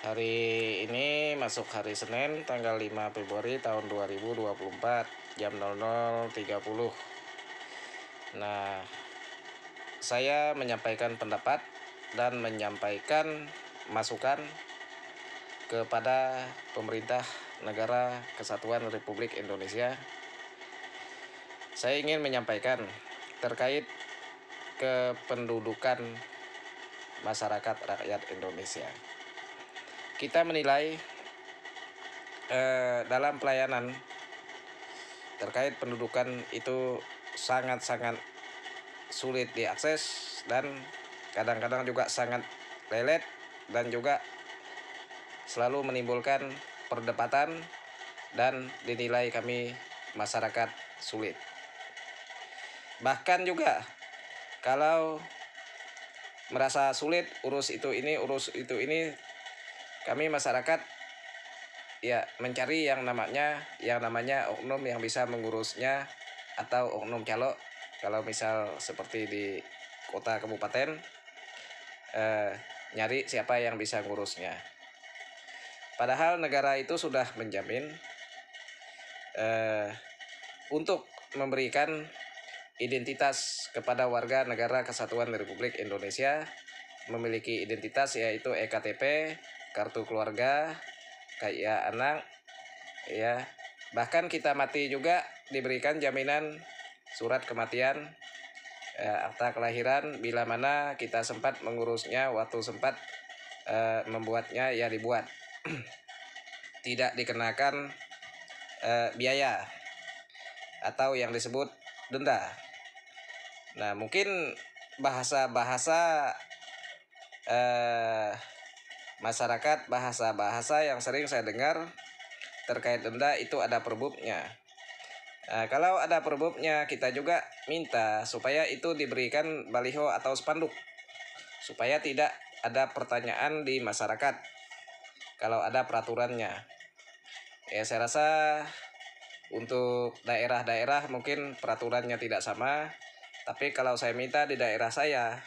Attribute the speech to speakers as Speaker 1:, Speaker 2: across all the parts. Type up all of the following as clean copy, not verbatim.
Speaker 1: Hari ini masuk hari Senin tanggal 5 Februari tahun 2024 jam 00.30. Nah, saya menyampaikan pendapat dan menyampaikan masukan kepada pemerintah negara Kesatuan Republik Indonesia. Saya ingin menyampaikan terkait kependudukan masyarakat rakyat Indonesia. Kita menilai dalam pelayanan terkait pendudukan itu sangat-sangat sulit diakses dan kadang-kadang juga sangat lelet dan juga selalu menimbulkan perdebatan dan dinilai kami masyarakat sulit. Bahkan juga kalau merasa sulit urus itu ini, kami masyarakat ya mencari yang namanya oknum yang bisa mengurusnya atau oknum calo. Kalau misal seperti di kota kabupaten, nyari siapa yang bisa ngurusnya. Padahal negara itu sudah menjamin untuk memberikan identitas kepada warga negara Kesatuan Republik Indonesia, memiliki identitas yaitu EKTP, kartu keluarga, kayak anak, ya. Bahkan kita mati juga diberikan jaminan surat kematian, akta kelahiran bila mana kita sempat mengurusnya, waktu sempat membuatnya ya dibuat. Tidak dikenakan biaya atau yang disebut denda. Nah, mungkin bahasa-bahasa masyarakat, bahasa-bahasa yang sering saya dengar terkait denda itu ada perbubnya. Nah, kalau ada perbubnya, kita juga minta supaya itu diberikan baliho atau spanduk supaya tidak ada pertanyaan di masyarakat kalau ada peraturannya. Ya, saya rasa untuk daerah-daerah mungkin peraturannya tidak sama, tapi kalau saya minta di daerah saya,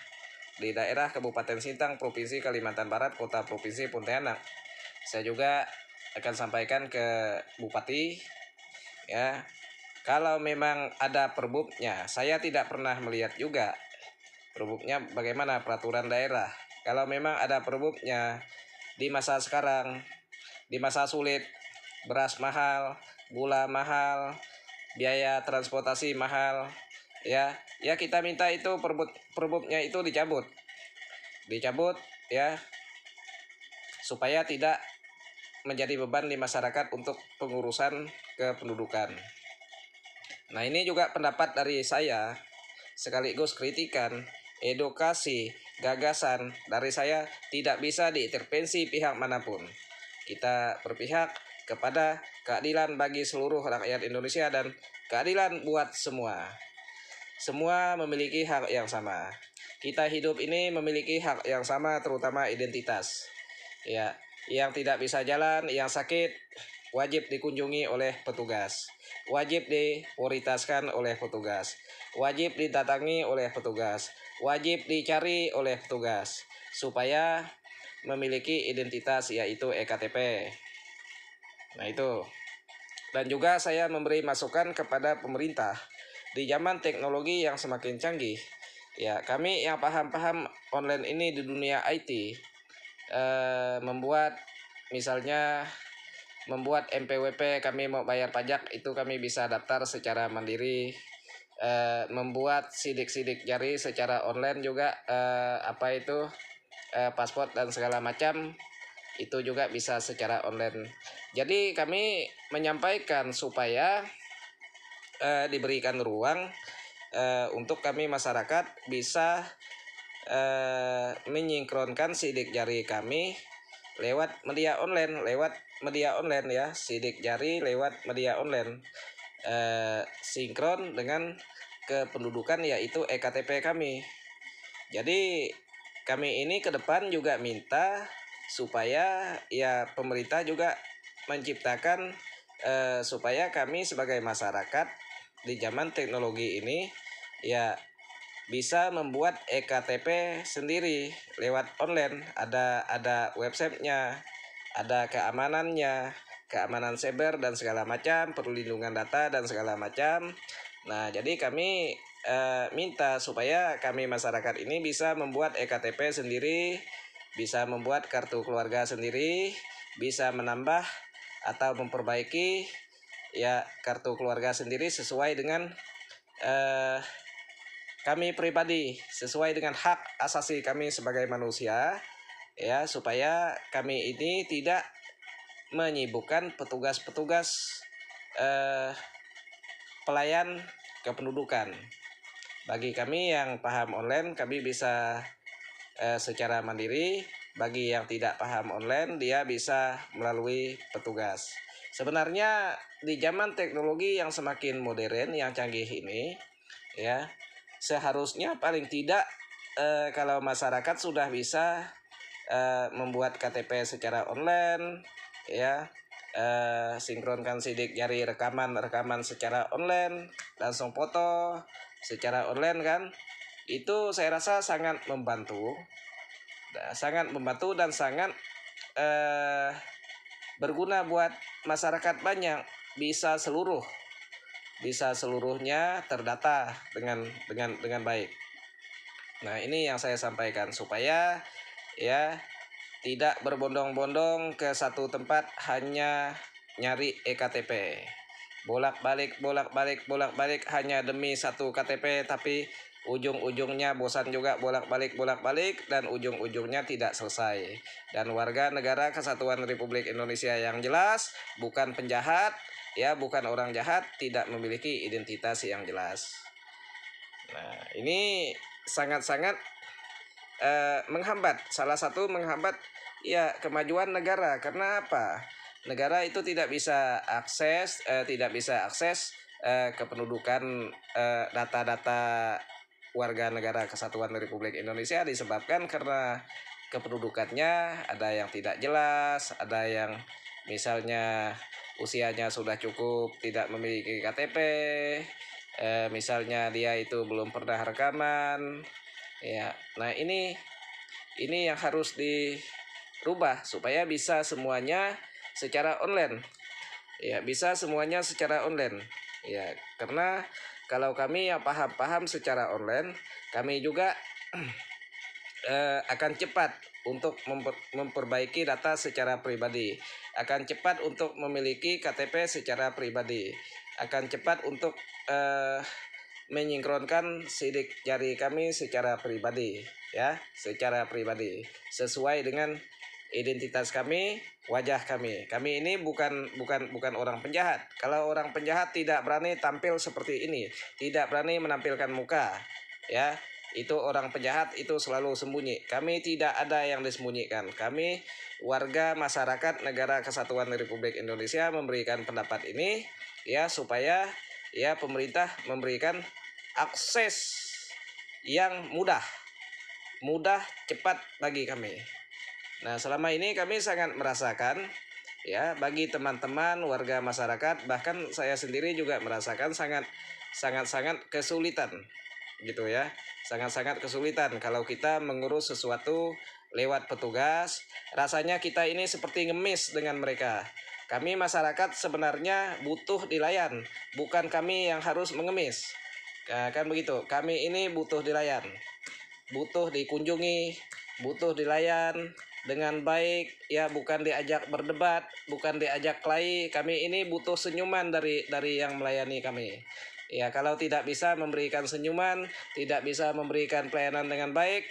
Speaker 1: di daerah Kabupaten Sintang, Provinsi Kalimantan Barat, Kota Provinsi Pontianak, saya juga akan sampaikan ke Bupati, ya. Kalau memang ada perbubnya, saya tidak pernah melihat juga perbubnya bagaimana peraturan daerah. Kalau memang ada perbubnya di masa sekarang, di masa sulit, beras mahal, gula mahal, biaya transportasi mahal, ya kita minta itu perbubnya itu dicabut ya, supaya tidak menjadi beban di masyarakat untuk pengurusan kependudukan. Nah, ini juga pendapat dari saya sekaligus kritikan, edukasi, gagasan dari saya tidak bisa diintervensi pihak manapun. Kita berpihak kepada keadilan bagi seluruh rakyat Indonesia dan keadilan buat semua. Semua memiliki hak yang sama. Kita hidup ini memiliki hak yang sama, terutama identitas. Ya, yang tidak bisa jalan, yang sakit, wajib dikunjungi oleh petugas. Wajib diprioritaskan oleh petugas. Wajib didatangi oleh petugas. Wajib dicari oleh petugas. Supaya memiliki identitas yaitu EKTP. Nah, itu. Dan juga saya memberi masukan kepada pemerintah. Di zaman teknologi yang semakin canggih, ya kami yang paham online ini di dunia IT, membuat MPWP, kami mau bayar pajak itu kami bisa daftar secara mandiri, membuat sidik jari secara online juga, paspor dan segala macam itu juga bisa secara online. Jadi kami menyampaikan supaya diberikan ruang untuk kami masyarakat bisa menyinkronkan sidik jari kami lewat media online ya, sidik jari lewat media online, sinkron dengan kependudukan yaitu EKTP kami. Jadi kami ini ke depan juga minta supaya ya pemerintah juga menciptakan supaya kami sebagai masyarakat di zaman teknologi ini ya bisa membuat EKTP sendiri lewat online. Ada websitenya, ada keamanannya, keamanan cyber dan segala macam, perlindungan data dan segala macam. Nah, jadi kami minta supaya kami masyarakat ini bisa membuat EKTP sendiri, bisa membuat kartu keluarga sendiri, bisa menambah atau memperbaiki ya kartu keluarga sendiri sesuai dengan kami pribadi, sesuai dengan hak asasi kami sebagai manusia, ya, supaya kami ini tidak menyibukkan petugas-petugas pelayan kependudukan. Bagi kami yang paham online, kami bisa secara mandiri. Bagi yang tidak paham online, dia bisa melalui petugas. Sebenarnya di zaman teknologi yang semakin modern, yang canggih ini, ya, seharusnya paling tidak kalau masyarakat sudah bisa membuat KTP secara online, ya, sinkronkan sidik jari rekaman secara online, langsung foto secara online kan, itu saya rasa sangat membantu dan sangat berguna buat masyarakat banyak, bisa seluruhnya terdata dengan baik. Nah, ini yang saya sampaikan supaya ya tidak berbondong-bondong ke satu tempat hanya nyari EKTP. Bolak-balik hanya demi satu KTP, tapi ujung-ujungnya bosan juga bolak-balik dan ujung-ujungnya tidak selesai. Dan warga negara kesatuan Republik Indonesia yang jelas, bukan penjahat, ya, bukan orang jahat, tidak memiliki identitas yang jelas. Nah, ini sangat-sangat menghambat, salah satu menghambat ya kemajuan negara. Karena apa? Negara itu tidak bisa akses kependudukan data-data warga negara kesatuan Republik Indonesia disebabkan karena kependudukannya ada yang tidak jelas, ada yang misalnya usianya sudah cukup tidak memiliki KTP, misalnya dia itu belum pernah rekaman, ya. Nah, ini yang harus dirubah supaya bisa semuanya secara online, ya, bisa semuanya secara online, ya, karena kalau kami yang paham secara online, kami juga akan cepat untuk memperbaiki data secara pribadi, akan cepat untuk memiliki KTP secara pribadi, akan cepat untuk menyinkronkan sidik jari kami secara pribadi, ya, secara pribadi sesuai dengan identitas kami, wajah kami. Kami ini bukan orang penjahat. Kalau orang penjahat tidak berani tampil seperti ini, tidak berani menampilkan muka, ya. Itu orang penjahat itu selalu sembunyi. Kami tidak ada yang disembunyikan. Kami warga masyarakat negara kesatuan Republik Indonesia memberikan pendapat ini, ya, supaya ya pemerintah memberikan akses yang mudah, cepat bagi kami. Nah, selama ini kami sangat merasakan, ya, bagi teman-teman warga masyarakat, bahkan saya sendiri juga merasakan sangat kesulitan, gitu ya, sangat kesulitan kalau kita mengurus sesuatu lewat petugas. Rasanya kita ini seperti ngemis dengan mereka. Kami masyarakat sebenarnya butuh dilayan, bukan kami yang harus mengemis. Nah, kan begitu. Kami ini butuh dilayan, butuh dikunjungi, butuh dilayan dengan baik, ya, bukan diajak berdebat, bukan diajak kelahi. Kami ini butuh senyuman dari yang melayani kami. Ya, kalau tidak bisa memberikan senyuman, tidak bisa memberikan pelayanan dengan baik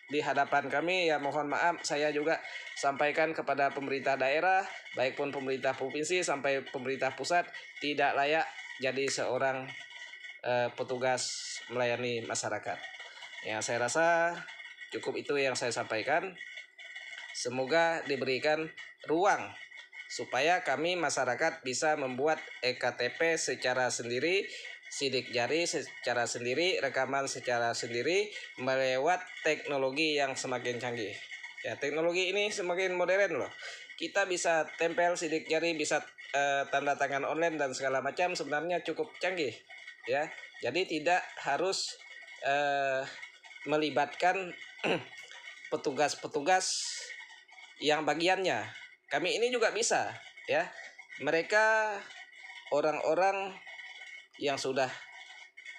Speaker 1: di hadapan kami, ya mohon maaf, saya juga sampaikan kepada pemerintah daerah, baik pun pemerintah provinsi sampai pemerintah pusat, tidak layak jadi seorang petugas melayani masyarakat. Ya, saya rasa cukup itu yang saya sampaikan. Semoga diberikan ruang supaya kami masyarakat bisa membuat EKTP secara sendiri, sidik jari secara sendiri, rekaman secara sendiri melewat teknologi yang semakin canggih. Ya, teknologi ini semakin modern loh. Kita bisa tempel sidik jari, bisa tanda tangan online dan segala macam, sebenarnya cukup canggih, ya. Jadi tidak harus melibatkan petugas-petugas yang bagiannya. Kami ini juga bisa, ya. Mereka orang-orang yang sudah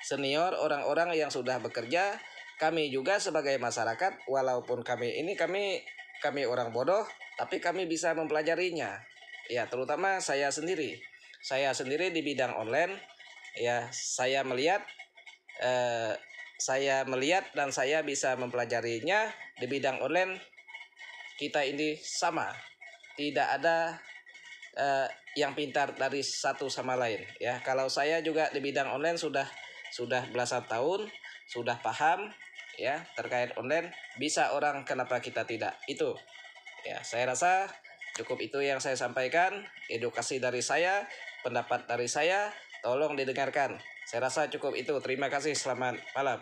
Speaker 1: senior, orang-orang yang sudah bekerja. Kami juga sebagai masyarakat, walaupun kami orang bodoh, tapi kami bisa mempelajarinya. Ya, terutama saya sendiri. Saya sendiri di bidang online, ya, saya melihat dan saya bisa mempelajarinya di bidang online. Kita ini sama, tidak ada yang pintar dari satu sama lain, ya. Kalau saya juga di bidang online sudah belasan tahun, sudah paham, ya, terkait online. Bisa orang, kenapa kita tidak? Itu, ya, saya rasa cukup itu yang saya sampaikan. Edukasi dari saya, pendapat dari saya, tolong didengarkan. Saya rasa cukup itu. Terima kasih, selamat malam.